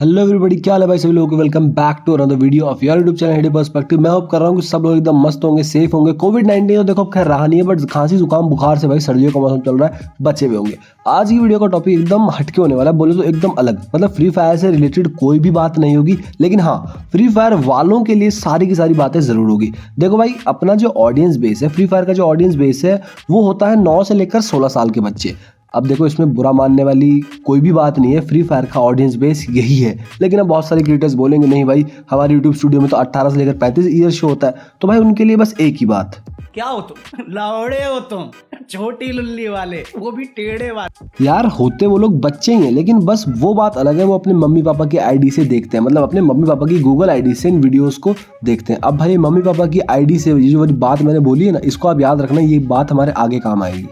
Hello everybody, क्या हाल है भाई सभी लोगों को। Welcome back to another video of your YouTube channel हिडी पर्सपेक्टिव। मैं होप कर रहा हूँ कि सब लोग एकदम मस्त होंगे, सेफ होंगे। कोविड-19 तो देखो खैर रहा नहीं है, बट खांसी जुकाम बुखार से भाई सर्दियों का मौसम चल रहा है, बचे हुए होंगे। आज की वीडियो का टॉपिक एकदम हटके होने वाला है, बोले तो एकदम अलग। मतलब फ्री फायर से रिलेटेड कोई भी बात नहीं होगी, लेकिन हाँ फ्री फायर वालों के लिए सारी की सारी बातें जरूर होगी। देखो भाई, अपना जो ऑडियंस बेस है, फ्री फायर का जो ऑडियंस बेस है, वो होता है 9 से लेकर 16 साल के बच्चे। अब देखो, इसमें बुरा मानने वाली कोई भी बात नहीं है, फ्री फायर का ऑडियंस बेस यही है। लेकिन अब बहुत सारे क्रिएटर्स बोलेंगे नहीं भाई, हमारे यूट्यूब स्टूडियो में तो 18 से लेकर 35 ईयर शो होता है। तो भाई उनके लिए बस एक ही बात, क्या हो तुम? लौड़े हो तुम, छोटी लुल्ली वाले, वो भी टेढ़े वाले। यार होते वो लोग बच्चे ही हैं, लेकिन बस वो बात अलग है, वो अपने मम्मी पापा की आईडी से देखते हैं। मतलब अपने मम्मी पापा की गूगल आईडी से इन वीडियोस को देखते हैं। अब भाई मम्मी पापा की आईडी से ये जो बात मैंने बोली है ना, इसको आप याद रखना, ये बात हमारे आगे काम आएगी।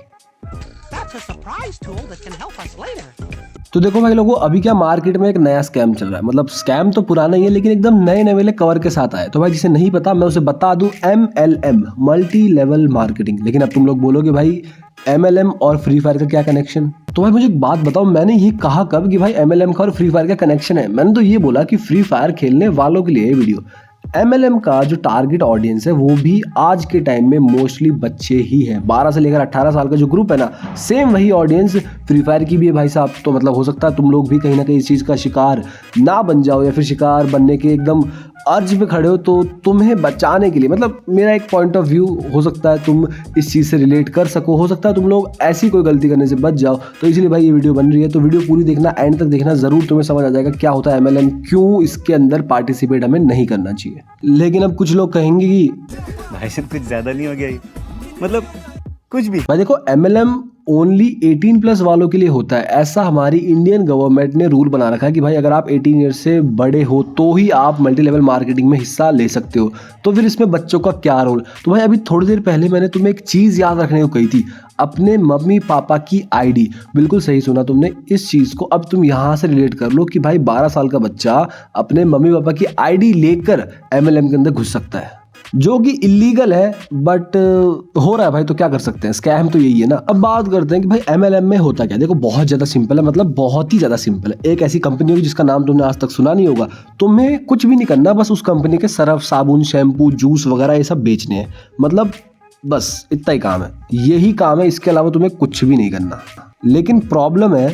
तो देखो भाई लोगों, अभी क्या मार्केट में एक नया स्कैम चल रहा है। मतलब स्कैम तो पुराना ही है, लेकिन एकदम नए नए वाले कवर के साथ आए। तो भाई जिसे नहीं पता, मैं उसे बता दूं, MLM, मल्टी लेवल मार्केटिंग। लेकिन अब तुम लोग बोलोगे भाई MLM और फ्री फायर का क्या कनेक्शन। तो भाई मुझे एक बात बताओ, मैंने ये कहा कब कि भाई MLM का और फ्री फायर का कनेक्शन है? मैंने तो ये बोला कि फ्री फायर खेलने वालों के लिए ये वीडियो। MLM का जो टारगेट ऑडियंस है वो भी आज के टाइम में मोस्टली बच्चे ही हैं। 12 से लेकर 18 साल का जो ग्रुप है ना, सेम वही ऑडियंस फ्री फायर की भी है भाई साहब। तो मतलब हो सकता है तुम लोग भी कहीं ना कहीं इस चीज़ का शिकार ना बन जाओ, या फिर शिकार बनने के एकदम अर्ज पे खड़े हो। तो तुम्हें बचाने के लिए, मतलब मेरा एक पॉइंट ऑफ व्यू हो सकता है तुम इस चीज़ से रिलेट कर सको, हो सकता है तुम लोग ऐसी कोई गलती करने से बच जाओ। तो इसलिए भाई ये वीडियो बन रही है, तो वीडियो पूरी देखना, एंड तक देखना जरूर, तुम्हें समझ आ जाएगा क्या होता है MLM, क्यों इसके अंदर पार्टिसिपेट हमें नहीं करना चाहिए। लेकिन अब कुछ लोग कहेंगे कि भाई साहब कुछ ज्यादा नहीं हो गया ये? मतलब कुछ भी। भाई देखो, MLM ओनली 18+ वालों के लिए होता है। ऐसा हमारी इंडियन गवर्नमेंट ने रूल बना रखा है कि भाई अगर आप 18 ईयर से बड़े हो तो ही आप मल्टी लेवल मार्केटिंग में हिस्सा ले सकते हो। तो फिर इसमें बच्चों का क्या रोल? तो भाई अभी थोड़ी देर पहले मैंने तुम्हें एक चीज़ याद रखने को कही थी, अपने मम्मी पापा की आईडी। बिल्कुल सही सुना तुमने इस चीज़ को। अब तुम यहाँ से रिलेट कर लो कि भाई 12 साल का बच्चा अपने मम्मी पापा की आईडी लेकर MLM के अंदर घुस सकता है, जो कि इलीगल है, बट हो रहा है भाई। तो क्या कर सकते हैं, स्कैम तो यही है ना। अब बात करते हैं कि भाई MLM में होता क्या। देखो बहुत ज़्यादा सिंपल है, मतलब बहुत ही ज़्यादा सिंपल है। एक ऐसी कंपनी होगी जिसका नाम तुमने आज तक सुना नहीं होगा, तुम्हें कुछ भी नहीं करना, बस उस कंपनी के सर्फ, साबुन, शैम्पू, जूस वगैरह ये सब बेचने हैं। मतलब बस इतना ही काम है, यही काम है, इसके अलावा तुम्हें कुछ भी नहीं करना। लेकिन प्रॉब्लम है,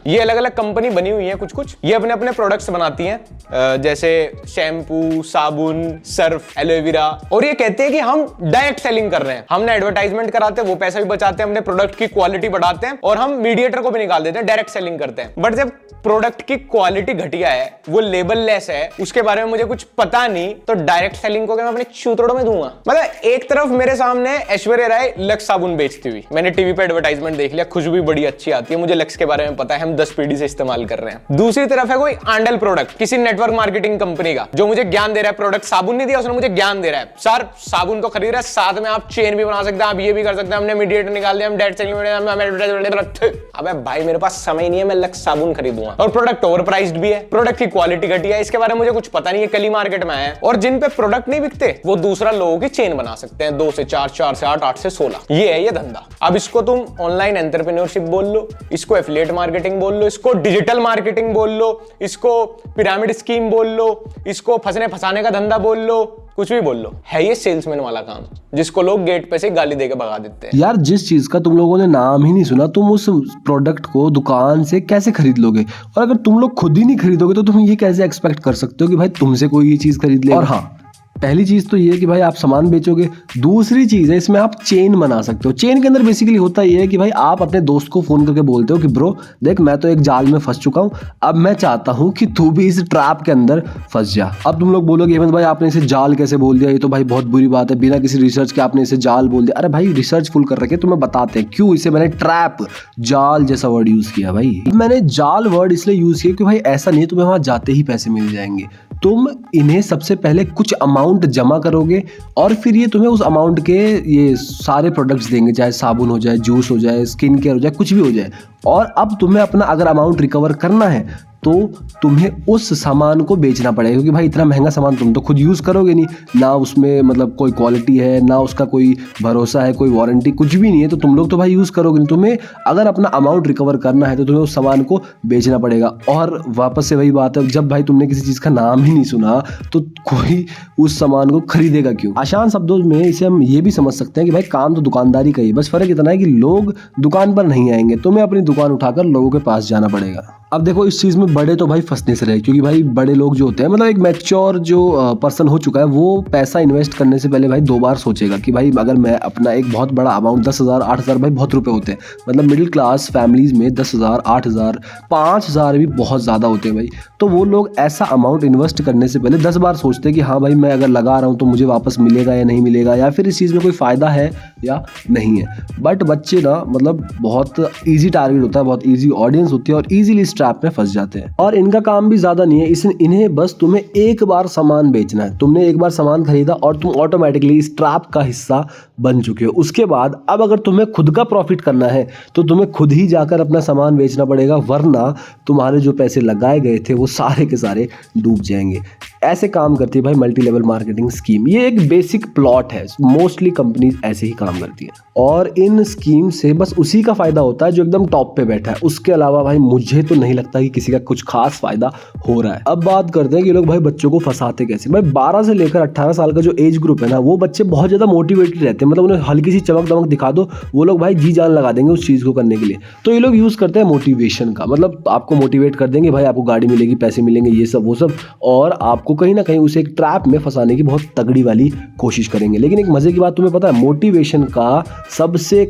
ये अलग अलग कंपनी बनी हुई है, कुछ ये अपने अपने प्रोडक्ट्स बनाती हैं, जैसे शैम्पू, साबुन, सर्फ, एलोवेरा, और ये कहते हैं कि हम डायरेक्ट सेलिंग कर रहे हैं। हमने एडवर्टाइजमेंट कराते हैं, वो पैसा भी बचाते हैं, अपने प्रोडक्ट की क्वालिटी बढ़ाते हैं, और हम मीडिएटर को भी निकाल देते हैं, डायरेक्ट सेलिंग करते हैं। बट जब प्रोडक्ट की क्वालिटी घटिया है, वो लेबल लेस है, उसके बारे में मुझे कुछ पता नहीं, तो डायरेक्ट सेलिंग को मैं अपने चूतड़ों में दूंगा। मतलब एक तरफ मेरे सामने ऐश्वर्या राय लक्स साबुन बेचती हुई, मैंने टीवी पे एडवर्टाइजमेंट देख लिया, खुशबू बड़ी अच्छी आती है, मुझे लक्स के बारे में पता है, हम 10 पीढ़ी से इस्तेमाल कर रहे हैं। दूसरी तरफ है कोई आंडल प्रोडक्ट, किसी नेटवर्क मार्केटिंग कंपनी का, जो मुझे ज्ञान दे रहा है। प्रोडक्ट साबुन नहीं दिया उसने, मुझे ज्ञान दे रहा है, सर साबुन को खरीद रहा है, साथ में आप चेन भी बना सकते हैं, आप ये भी कर सकते हैं, हमने मीडिएटर निकाल दिया, हम डायरेक्ट सेलिंग में। अबे भाई मेरे पास समय नहीं है, मैं लक्स साबुन खरीदूंगा। और प्रोडक्ट ओवर प्राइस्ड भी है, प्रोडक्ट की क्वालिटी घटिया है, इसके बारे में मुझे कुछ पता नहीं है, कल मार्केट में आया है। और जिन पे प्रोडक्ट नहीं बिकते, वो दूसरा लोगों की चेन बना सकते हैं, 2 से 4, 4 से 8, 8 से 16। ये है ये धंधा। अब इसको तुम ऑनलाइन एंटरप्रेन्योरशिप बोल लो, इसको एफिलिएट मार्केटिंग बोल लो, इसको डिजिटल मार्केटिंग बोल लो, इसको पिरामिड स्कीम बोल लो, इसको फंसने फंसाने का धंधा बोल लो, कुछ भी बोल लो, है ये सेल्समैन वाला काम, जिसको लोग गेट पे से गाली देके भगा देते हैं। यार जिस चीज का तुम लोगों ने नाम ही नहीं सुना, तुम उस प्रोडक्ट को दुकान से कैसे खरीद लोगे? और अगर तुम लोग खुद ही नहीं खरीदोगे तो तुम ये कैसे एक्सपेक्ट कर सकते हो कि भाई तुमसे कोई ये चीज खरीद ले? और हाँ, पहली चीज तो ये है कि भाई आप सामान बेचोगे। दूसरी चीज है, इसमें आप चेन बना सकते हो। चेन के अंदर बेसिकली होता ये है कि भाई आप अपने दोस्त को फोन करके बोलते हो कि ब्रो देख, मैं तो एक जाल में फंस चुका हूं, अब मैं चाहता हूं कि तू भी इस ट्रैप के अंदर फंस जा। अब तुम लोग बोलोगे हेमंत भाई आपने इसे जाल कैसे बोल दिया, ये तो भाई बहुत बुरी बात है, बिना किसी रिसर्च के आपने इसे जाल बोल दिया। अरे भाई रिसर्च फुल कर रखे, तुम्हें बताते हैं क्यों इसे मैंने ट्रैप, जाल जैसा वर्ड यूज किया। भाई मैंने जाल वर्ड इसलिए यूज किया कि भाई ऐसा नहीं तुम्हें वहां जाते ही पैसे मिल जाएंगे। तुम इन्हें सबसे पहले कुछ अमाउंट जमा करोगे, और फिर ये तुम्हें उस अमाउंट के ये सारे प्रोडक्ट्स देंगे, चाहे साबुन हो जाए, जूस हो जाए, स्किन केयर हो जाए, कुछ भी हो जाए। और अब तुम्हें अपना अगर अमाउंट रिकवर करना है तो तुम्हें उस सामान को बेचना पड़ेगा, क्योंकि भाई इतना महंगा सामान तुम तो खुद यूज़ करोगे नहीं, ना उसमें मतलब कोई क्वालिटी है, ना उसका कोई भरोसा है, कोई वारंटी कुछ भी नहीं है, तो तुम लोग तो भाई यूज़ करोगे नहीं। तुम्हें अगर अपना अमाउंट रिकवर करना है तो तुम्हें उस सामान को बेचना पड़ेगा। और वापस से वही बात है, जब भाई तुमने किसी चीज़ का नाम ही नहीं सुना तो कोई उस सामान को खरीदेगा क्यों। आसान शब्दों में इसे हम ये भी समझ सकते हैं कि भाई काम तो दुकानदारी का ही, बस फ़र्क इतना है कि लोग दुकान पर नहीं आएंगे, तुम्हें अपनी दुकान उठाकर लोगों के पास जाना पड़ेगा। अब देखो इस चीज़ में बड़े तो भाई फंसने से रहे, क्योंकि भाई बड़े लोग जो होते हैं, मतलब एक मैच्योर जो पर्सन हो चुका है, वो पैसा इन्वेस्ट करने से पहले भाई 2 बार सोचेगा कि भाई अगर मैं अपना एक बहुत बड़ा अमाउंट 10,000 8,000 भाई बहुत रुपए होते हैं, मतलब मिडिल क्लास फैमिलीज में 10,000 8,000 5,000 भी बहुत ज़्यादा होते हैं भाई। तो वो लोग ऐसा अमाउंट इन्वेस्ट करने से पहले 10 बार सोचते हैं कि हाँ भाई मैं अगर लगा रहा हूँ तो मुझे वापस मिलेगा या नहीं मिलेगा, या फिर इस चीज़ में कोई फ़ायदा है या नहीं है। बट बच्चे ना मतलब बहुत ईजी टारगेट होता है, बहुत ईजी ऑडियंस होती है और ईजिली इस ट्रैप में फंस जाते हैं। और इनका काम भी ज़्यादा नहीं है, इन्हें बस तुम्हें एक बार सामान बेचना है। तुमने एक बार सामान खरीदा और तुम ऑटोमेटिकली इस ट्रैप का हिस्सा बन चुके हो। उसके बाद अब अगर तुम्हें खुद का प्रॉफिट करना है तो तुम्हें खुद ही जाकर अपना सामान बेचना पड़ेगा, वरना तुम्हारे जो पैसे लगाए गए थे वो सारे के सारे डूब जाएंगे। ऐसे काम करती है भाई मल्टी लेवल मार्केटिंग स्कीम। ये एक बेसिक प्लॉट है, मोस्टली कंपनीज ऐसे ही काम करती है और इन स्कीम से बस उसी का फायदा होता है जो एकदम टॉप पे बैठा है। उसके अलावा भाई मुझे तो नहीं लगता कि किसी का कुछ खास फायदा हो रहा है। अब बात करते हैं कि लोग भाई बच्चों को फंसाते कैसे। भाई 12 से लेकर 18 साल का जो एज ग्रुप है ना, वो बच्चे बहुत ज्यादा मोटिवेटेड रहते हैं, मतलब उन्हें हल्की सी चमक दमक दिखा दो वो लोग भाई जी जान लगा देंगे उस चीज को करने के लिए। तो ये लोग यूज करते हैं मोटिवेशन का, मतलब आपको मोटिवेट कर देंगे, भाई आपको गाड़ी मिलेगी, पैसे मिलेंगे, ये सब वो सब, और आपको कहीं ना कहीं उसे एक ट्रैप में फंसाने की बहुत तगड़ी वाली कोशिश करेंगे। लेकिन एक मजे की बात तुम्हें पता है, मोटिवेशन की सबसे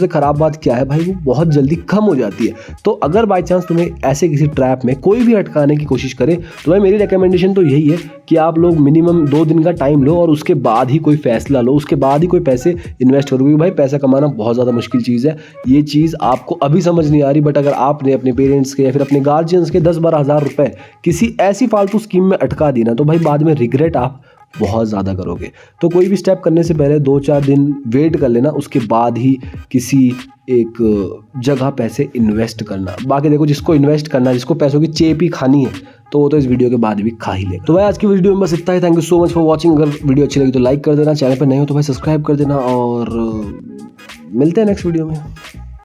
खराब बात क्या है भाई, वो बहुत जल्दी खत्म हो जाती है। तो अगर बाय चांस तुम्हें ऐसे किसी ट्रैप में कोई भी अटकाने की कोशिश करे तो भाई मेरी रिकमेंडेशन तो यही है कि आप लोग मिनिमम 2 दिन का टाइम लो और उसके बाद ही कोई फैसला लो, उसके बाद ही कोई पैसे इन्वेस्ट करो। क्योंकि भाई पैसा कमाना बहुत ज़्यादा मुश्किल चीज़ है। ये चीज़ आपको अभी समझ नहीं आ रही, बट अगर आपने अपने पेरेंट्स के या फिर अपने गार्जियंस के 10-12 हज़ार रुपए किसी ऐसी फालतू स्कीम में अटका दी ना, तो भाई बाद में रिग्रेट आप बहुत ज़्यादा करोगे। तो कोई भी स्टेप करने से पहले 2-4 दिन वेट कर लेना, उसके बाद ही किसी एक जगह पैसे इन्वेस्ट करना। बाकी देखो जिसको इन्वेस्ट करना है, जिसको पैसों की चेप ही खानी है, तो वो तो इस वीडियो के बाद भी खा ही लेगा। तो भाई आज की वीडियो में बस इतना ही। Thank you so much for watching. अगर वीडियो अच्छी लगी तो लाइक कर देना, चैनल पर नए हो तो भाई सब्सक्राइब कर देना, और मिलते हैं नेक्स्ट वीडियो में।